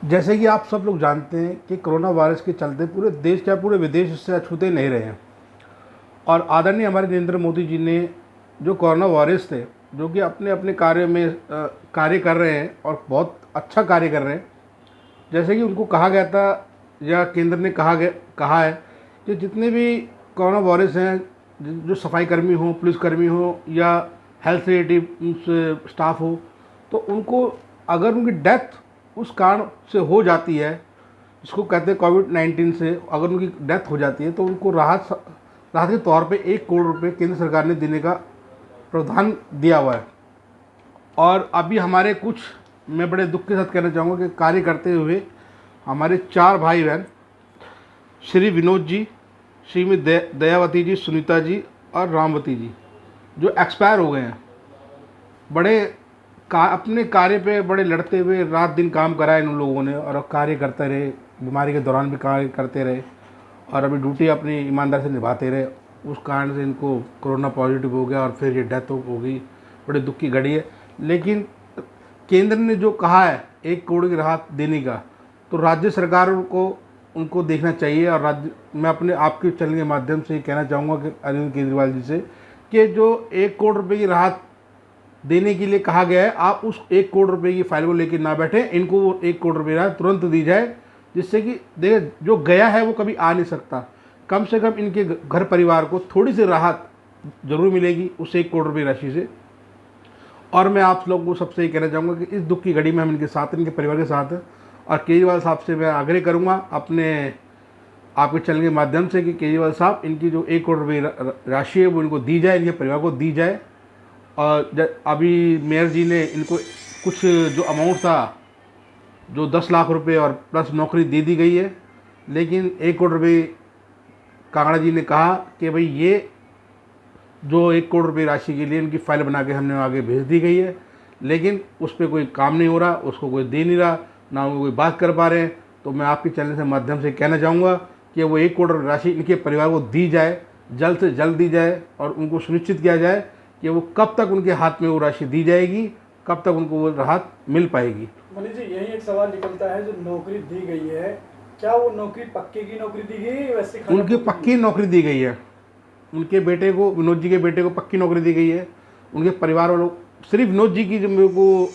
जैसे कि आप सब लोग जानते हैं कि कोरोना वायरस के चलते पूरे देश क्या पूरे विदेश इससे अछूते नहीं रहे हैं। और आदरणीय हमारे नरेंद्र मोदी जी ने जो कोरोना वायरस थे, जो कि अपने अपने कार्य में कार्य कर रहे हैं और बहुत अच्छा कार्य कर रहे हैं। जैसे कि उनको कहा गया था या केंद्र ने कहा है कि जितने भी कोरोना वायरस हैं, जो सफाई कर्मी हो, पुलिसकर्मी हो या हेल्थ रिलेटिव स्टाफ हो, तो उनको अगर उनकी डेथ उस कारण से हो जाती है, जिसको कहते हैं कोविड-19 से, अगर उनकी डेथ हो जाती है तो उनको राहत राहत के तौर पे 1 करोड़ रुपए केंद्र सरकार ने देने का प्रावधान दिया हुआ है। और अभी हमारे कुछ, मैं बड़े दुख के साथ कहना चाहूँगा कि कार्य करते हुए हमारे 4 भाई बहन, श्री विनोद जी, श्रीमती दयावती जी, सुनीता जी और रामवती जी, जो एक्सपायर हो गए हैं। बड़े अपने कार्य पे बड़े लड़ते हुए रात दिन काम करा इन लोगों ने और कार्य करते रहे, बीमारी के दौरान भी कार्य करते रहे और अभी ड्यूटी अपनी ईमानदारी से निभाते रहे। उस कारण से इनको कोरोना पॉजिटिव हो गया और फिर ये डेथ हो गई। बड़े दुख की घड़ी है। लेकिन केंद्र ने जो कहा है 1 करोड़ की राहत देने का, तो राज्य सरकार को उनको देखना चाहिए। और मैं अपने आपके चैनल के माध्यम से कहना चाहूँगा कि अरविंद केजरीवाल जी से कि जो 1 करोड़ रुपये की राहत देने के लिए कहा गया है, आप उस 1 करोड़ रुपए की फाइल को लेकर ना बैठें। इनको वो 1 करोड़ रुपये राहत तुरंत दी जाए, जिससे कि देखिए जो गया है वो कभी आ नहीं सकता। कम से कम इनके घर परिवार को थोड़ी सी राहत जरूर मिलेगी उस 1 करोड़ रुपये राशि से। और मैं आप लोगों को सबसे ये कहना चाहूँगा कि इस दुख की घड़ी में हम इनके साथ, इनके परिवार के साथ हैं। और केजरीवाल साहब से मैं आग्रह करूँगा अपने आपके चैनल के माध्यम से कि केजरीवाल साहब, इनकी जो 1 करोड़ रुपये राशि है वो इनको दी जाए, इनके परिवार को दी जाए। और अभी मेयर जी ने इनको कुछ जो अमाउंट था, जो 10 लाख रुपए और प्लस नौकरी दे दी गई है। लेकिन 1 करोड़ रुपये कांगड़ा जी ने कहा कि भाई ये जो 1 करोड़ रुपये राशि के लिए इनकी फाइल बना के हमने आगे भेज दी गई है, लेकिन उस पर कोई काम नहीं हो रहा, उसको कोई दे नहीं रहा, ना वो कोई बात कर पा रहे हैं। तो मैं आपके चैनल से माध्यम से कहना चाहूँगा कि वो 1 करोड़ राशि इनके परिवार को दी जाए, जल्द से जल्द दी जाए। और उनको सुनिश्चित किया जाए कि वो कब तक उनके हाथ में वो राशि दी जाएगी, कब तक उनको वो राहत मिल पाएगी। मनीष जी, यही एक सवाल निकलता है, जो नौकरी दी गई है, क्या वो नौकरी पक्के की नौकरी दी गई है वैसे? उनकी पक्की नौकरी दी गई है। उनके बेटे को, विनोद जी के बेटे को पक्की नौकरी दी गई है। उनके परिवार वालों, सिर्फ विनोद जी की जो मेरे को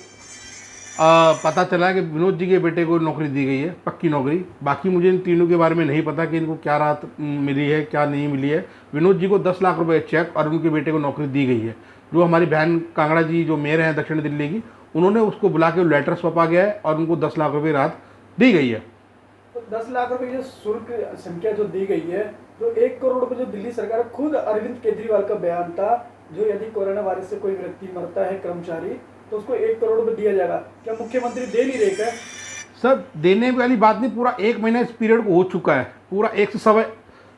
पता चला है कि विनोद जी के बेटे को नौकरी दी गई है, पक्की नौकरी। बाकी मुझे इन तीनों के बारे में नहीं पता कि इनको क्या राहत मिली है, क्या नहीं मिली है। विनोद जी को 10 लाख रुपए चेक और उनके बेटे को नौकरी दी गई है। जो हमारी बहन कांगड़ा जी, जो मेयर हैं दक्षिण दिल्ली की, उन्होंने उसको बुला के लेटर सौंपा गया है और उनको 10 लाख रुपये राहत दी गई है। तो 10 लाख रुपए की जो शुल्क संख्या जो दी गई है, जो 1 करोड़ रुपए जो दिल्ली सरकार, खुद अरविंद केजरीवाल का बयान था, जो यदि कोरोना वायरस से कोई व्यक्ति मरता है कर्मचारी, तो उसको 1 करोड़ रुपए दिया जाएगा। क्या मुख्यमंत्री दे नहीं रहे क्या? सर, देने वाली बात नहीं, पूरा 1 महीना इस पीरियड को हो चुका है। पूरा 1 से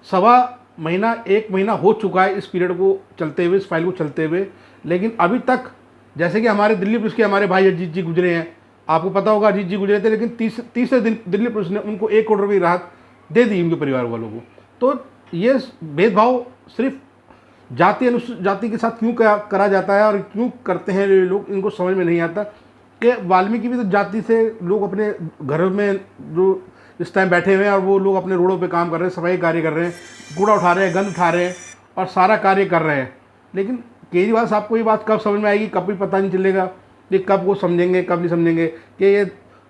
सवा महीना, 1 महीना हो चुका है इस पीरियड को चलते हुए, इस फाइल को चलते हुए। लेकिन अभी तक, जैसे कि हमारे दिल्ली पुलिस के हमारे भाई अजीत जी गुजरे हैं, आपको पता होगा अजीत जी गुजरे थे, लेकिन तीसरे दिन दिल्ली पुलिस ने उनको 1 करोड़ रुपये राहत दे दी उनके परिवार वालों को। तो ये भेदभाव सिर्फ जाति अनुसूचित जाति के साथ क्यों करा जाता है और क्यों करते हैं ये लोग, इनको समझ में नहीं आता कि वाल्मीकि भी तो जाति से लोग अपने घरों में जो इस टाइम बैठे हुए हैं और वो लोग अपने रोडों पे काम कर रहे हैं, सफाई कार्य कर रहे हैं, कूड़ा उठा रहे हैं, गंद उठा रहे हैं और सारा कार्य कर रहे हैं। लेकिन केजरीवाल साहब को ये बात कब समझ में आएगी, कब भी पता नहीं चलेगा कि कब वो समझेंगे, कब नहीं समझेंगे कि ये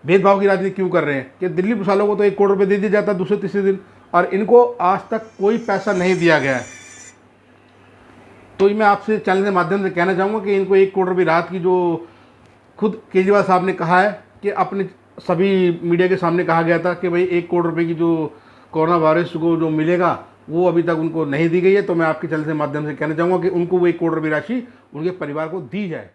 भेदभाव की राजनीति क्यों कर रहे हैं। कि दिल्ली पुलिस वालों को तो 1 करोड़ रुपये दे दिया जाता है दूसरे तीसरे दिन, और इनको आज तक कोई पैसा नहीं दिया गया है। तो मैं आपसे चैनल के माध्यम से कहना चाहूँगा कि इनको 1 करोड़ रुपये राहत की, जो खुद केजरीवाल साहब ने कहा है कि अपने सभी मीडिया के सामने कहा गया था कि भाई 1 करोड़ रुपये की जो कोरोना वायरस को जो मिलेगा, वो अभी तक उनको नहीं दी गई है। तो मैं आपके चैनल के माध्यम से कहना चाहूँगा कि उनको वो 1 करोड़ रुपये राशि उनके परिवार को दी जाए।